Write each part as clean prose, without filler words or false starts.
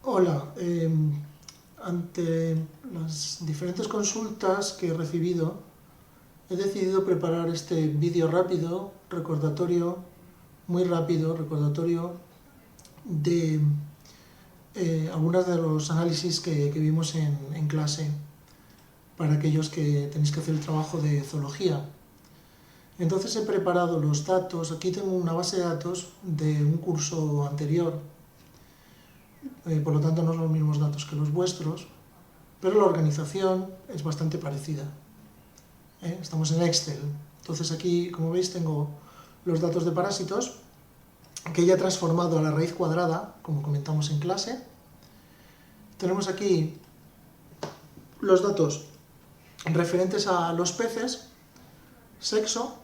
Hola, ante las diferentes consultas que he recibido, he decidido preparar este vídeo rápido, recordatorio, muy rápido, recordatorio de algunos de los análisis que vimos en clase para aquellos que tenéis que hacer el trabajo de zoología. Entonces he preparado los datos, aquí tengo una base de datos de un curso anterior, por lo tanto no son los mismos datos que los vuestros, pero la organización es bastante parecida. Estamos en Excel, entonces aquí, como veis, tengo los datos de parásitos que ya he transformado a la raíz cuadrada, como comentamos en clase. Tenemos aquí los datos referentes a los peces, sexo,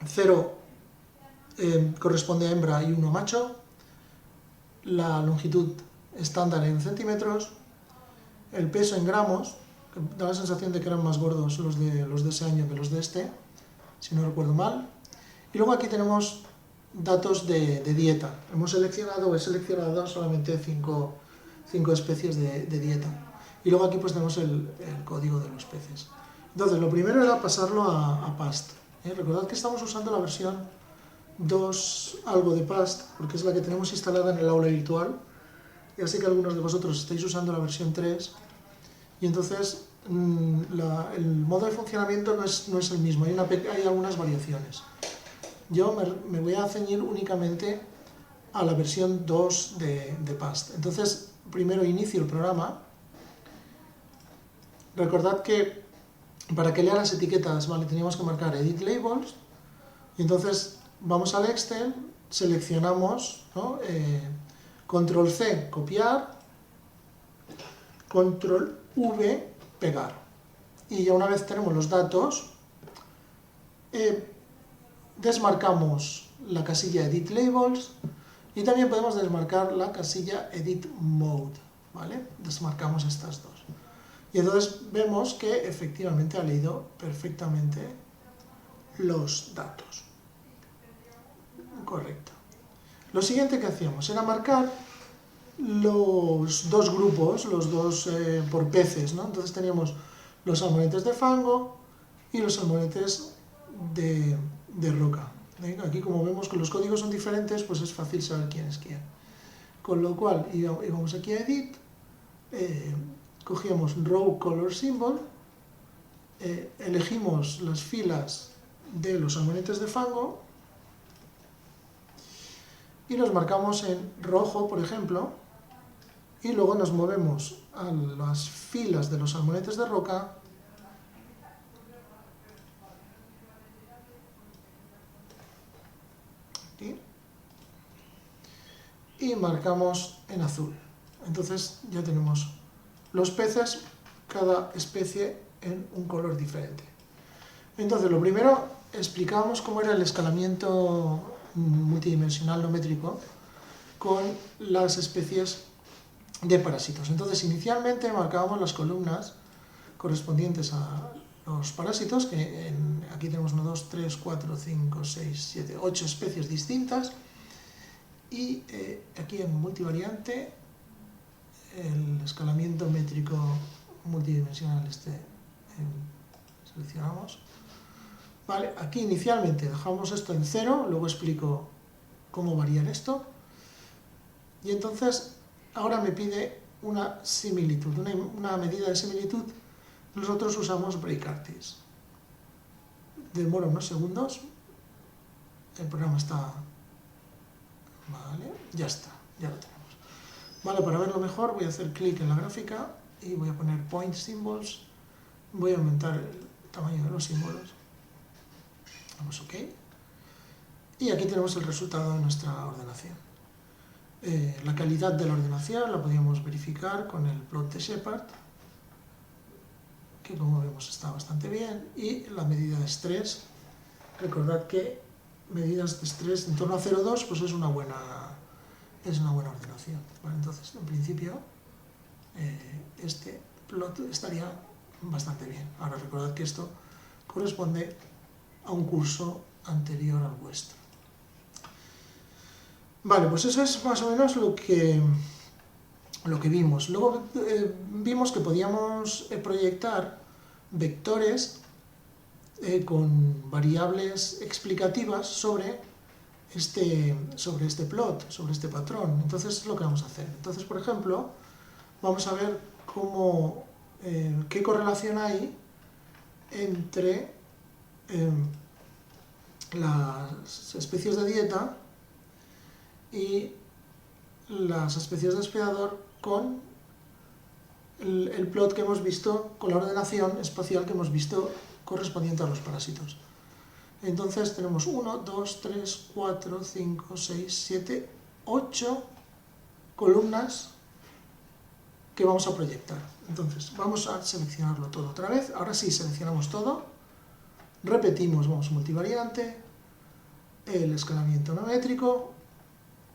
0 corresponde a hembra y 1 macho, la longitud estándar en centímetros, el peso en gramos, que da la sensación de que eran más gordos los de ese año que los de este, si no recuerdo mal. Y luego aquí tenemos datos de dieta. He seleccionado solamente 5 especies de dieta. Y luego aquí pues tenemos el código de los peces. Entonces, lo primero era pasarlo a PAST. Recordad que estamos usando la versión 2 algo de PAST, porque es la que tenemos instalada en el aula virtual. Ya sé que algunos de vosotros estáis usando la versión 3, y entonces el modo de funcionamiento no es el mismo, hay algunas variaciones. Yo me voy a ceñir únicamente a la versión 2 de PAST. Entonces, primero inicio el programa. Recordad que para que lea las etiquetas, ¿vale?, teníamos que marcar Edit Labels, y entonces vamos al Excel, seleccionamos, ¿no?, Control C, copiar, Control V, pegar. Y ya una vez tenemos los datos, desmarcamos la casilla Edit Labels y también podemos desmarcar la casilla Edit Mode, ¿vale? Desmarcamos estas dos. Y entonces vemos que efectivamente ha leído perfectamente los datos. Correcto. Lo siguiente que hacíamos era marcar los dos grupos, los dos por peces, ¿no? Entonces teníamos los salmonetes de fango y los salmonetes de roca. Aquí, como vemos que los códigos son diferentes, pues es fácil saber quién es quién. Con lo cual íbamos aquí a Edit, cogíamos Row Color Symbol, elegimos las filas de los salmonetes de fango y los marcamos en rojo, por ejemplo, y luego nos movemos a las filas de los salmonetes de roca y marcamos en azul. Entonces ya tenemos los peces, cada especie en un color diferente. Entonces, lo primero, explicábamos cómo era el escalamiento multidimensional no métrico con las especies de parásitos. Entonces, inicialmente marcábamos las columnas correspondientes a los parásitos, que aquí tenemos 1, 2, 3, 4, 5, 6, 7, 8 especies distintas, y aquí en multivariante el escalamiento métrico multidimensional seleccionamos. Vale, aquí inicialmente dejamos esto en 0, luego explico cómo variar esto, y entonces ahora me pide una similitud, una medida de similitud. Nosotros usamos breakartist. Demora unos segundos, el programa está... Vale, ya está, ya lo tenemos. Vale, para verlo mejor voy a hacer clic en la gráfica y voy a poner Point Symbols, voy a aumentar el tamaño de los símbolos, damos OK, y aquí tenemos el resultado de nuestra ordenación. La calidad de la ordenación la podíamos verificar con el plot de Shepard, que como vemos está bastante bien, y la medida de estrés. Recordad que medidas de estrés en torno a 0,2 pues es una buena ordenación. Bueno, entonces, en principio, este plot estaría bastante bien. Ahora recordad que esto corresponde a un curso anterior al vuestro. Vale, pues eso es más o menos lo que lo que vimos. Luego vimos que podíamos proyectar vectores con variables explicativas sobre este plot, sobre este patrón. Entonces es lo que vamos a hacer. Entonces, por ejemplo, vamos a ver qué correlación hay entre las especies de dieta y las especies de hospedador con el plot que hemos visto, con la ordenación espacial que hemos visto correspondiente a los parásitos. Entonces tenemos 1, 2, 3, 4, 5, 6, 7, 8 columnas que vamos a proyectar. Entonces vamos a seleccionarlo todo otra vez. Ahora sí, seleccionamos todo, repetimos, vamos multivariante, el escalamiento no métrico,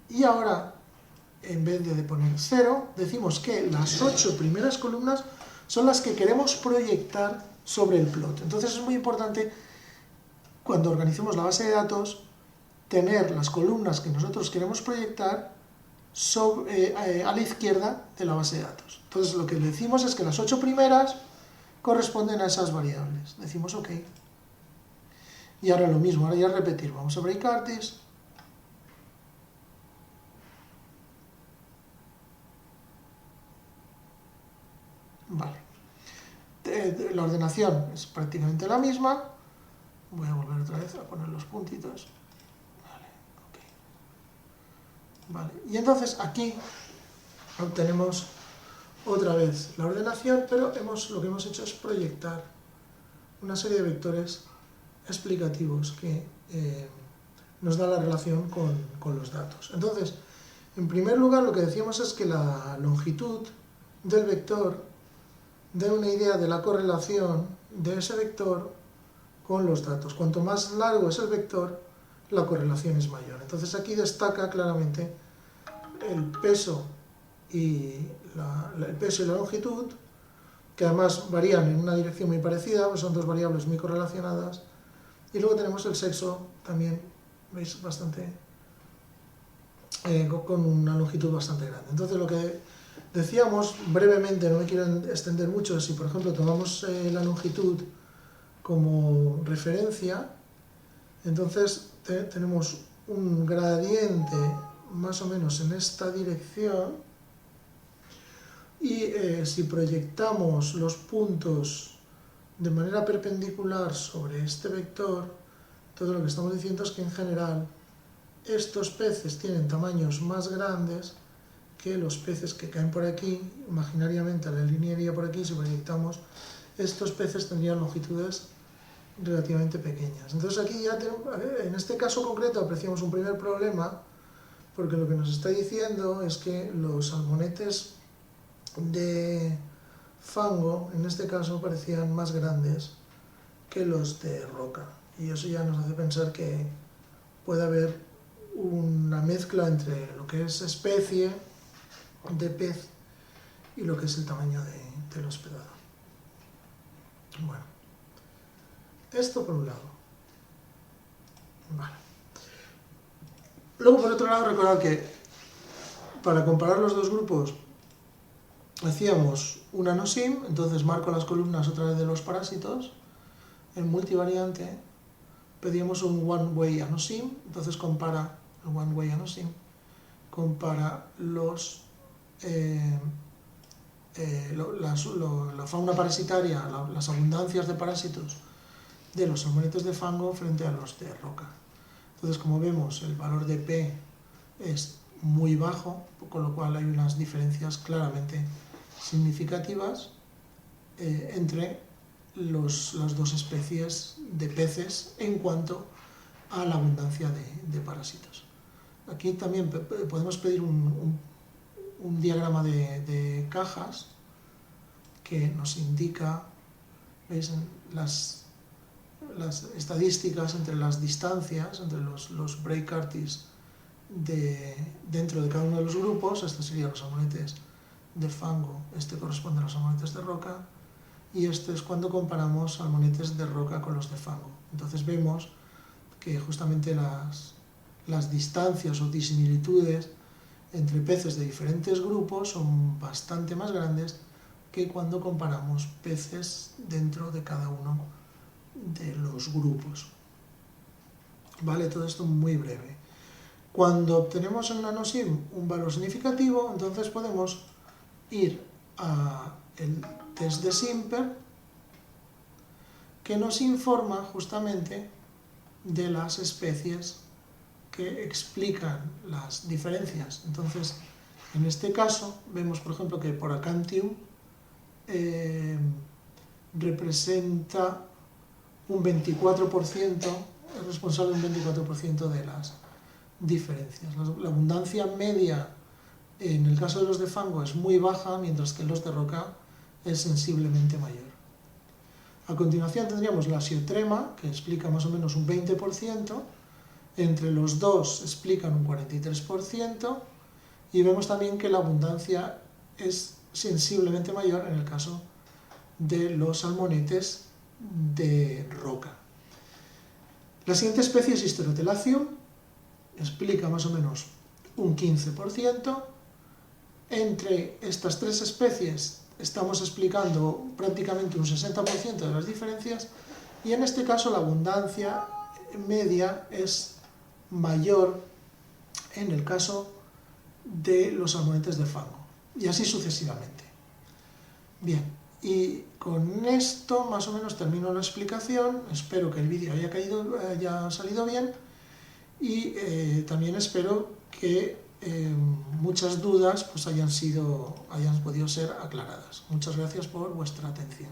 y ahora en vez de poner 0, decimos que las 8 primeras columnas son las que queremos proyectar sobre el plot. Entonces es muy importante, cuando organicemos la base de datos, tener las columnas que nosotros queremos proyectar a la izquierda de la base de datos. Entonces lo que decimos es que las 8 primeras corresponden a esas variables. Decimos OK. Y ahora lo mismo, ahora ya repetir. Vamos a break artist. Vale. La ordenación es prácticamente la misma. Voy a volver otra vez a poner los puntitos. Vale, OK. Vale. Y entonces aquí obtenemos otra vez la ordenación, pero lo que hemos hecho es proyectar una serie de vectores explicativos que nos da la relación con los datos. Entonces, en primer lugar, lo que decíamos es que la longitud del vector da una idea de la correlación de ese vector con los datos. Cuanto más largo es el vector, la correlación es mayor. Entonces aquí destaca claramente el peso y la longitud, que además varían en una dirección muy parecida, pues son dos variables muy correlacionadas. Y luego tenemos el sexo también, veis, bastante con una longitud bastante grande. Entonces lo que decíamos brevemente, no me quiero extender mucho, si por ejemplo tomamos la longitud como referencia, entonces tenemos un gradiente más o menos en esta dirección, y si proyectamos los puntos de manera perpendicular sobre este vector, todo lo que estamos diciendo es que en general estos peces tienen tamaños más grandes que los peces que caen por aquí. Imaginariamente la línea iría por aquí. Si proyectamos, estos peces tendrían longitudes relativamente pequeñas. Entonces aquí ya tenemos, en este caso concreto apreciamos un primer problema, porque lo que nos está diciendo es que los salmonetes de fango, en este caso, parecían más grandes que los de roca. Y eso ya nos hace pensar que puede haber una mezcla entre lo que es especie de pez y lo que es el tamaño del hospedador. Bueno, esto por un lado. Vale. Luego, por otro lado, recordad que para comparar los dos grupos hacíamos un ANOSIM, entonces marco las columnas otra vez de los parásitos. En multivariante pedíamos un one-way ANOSIM, entonces compara el one-way ANOSIM, compara la fauna parasitaria, las abundancias de parásitos de los salmonetes de fango frente a los de roca. Entonces, como vemos, el valor de P es muy bajo, con lo cual hay unas diferencias claramente significativas entre las dos especies de peces en cuanto a la abundancia de parásitos. Aquí también podemos pedir un diagrama de cajas que nos indica, ¿veis?, las estadísticas entre las distancias, entre los break artists dentro de cada uno de los grupos. Este sería los salmonetes de fango, este corresponde a los salmonetes de roca, y este es cuando comparamos salmonetes de roca con los de fango. Entonces vemos que justamente las distancias o disimilitudes entre peces de diferentes grupos son bastante más grandes que cuando comparamos peces dentro de cada uno de los grupos. Vale, todo esto muy breve. Cuando obtenemos en NanoSim un valor significativo, entonces podemos ir al test de Simper, que nos informa justamente de las especies que explican las diferencias. Entonces, en este caso, vemos por ejemplo que por Acantium representa un 24%, es responsable de un 24% de las diferencias. La abundancia media en el caso de los de fango es muy baja, mientras que en los de roca es sensiblemente mayor. A continuación tendríamos la xiotrema, que explica más o menos un 20%, entre los dos explican un 43%, y vemos también que la abundancia es sensiblemente mayor en el caso de los salmonetes de roca. La siguiente especie es Hysterotelacium, explica más o menos un 15%. Entre estas tres especies estamos explicando prácticamente un 60% de las diferencias, y en este caso la abundancia media es mayor en el caso de los salmonetes de fango, y así sucesivamente. Bien, y con esto más o menos termino la explicación. Espero que el vídeo haya salido bien, y también espero que muchas dudas pues hayan podido ser aclaradas. Muchas gracias por vuestra atención.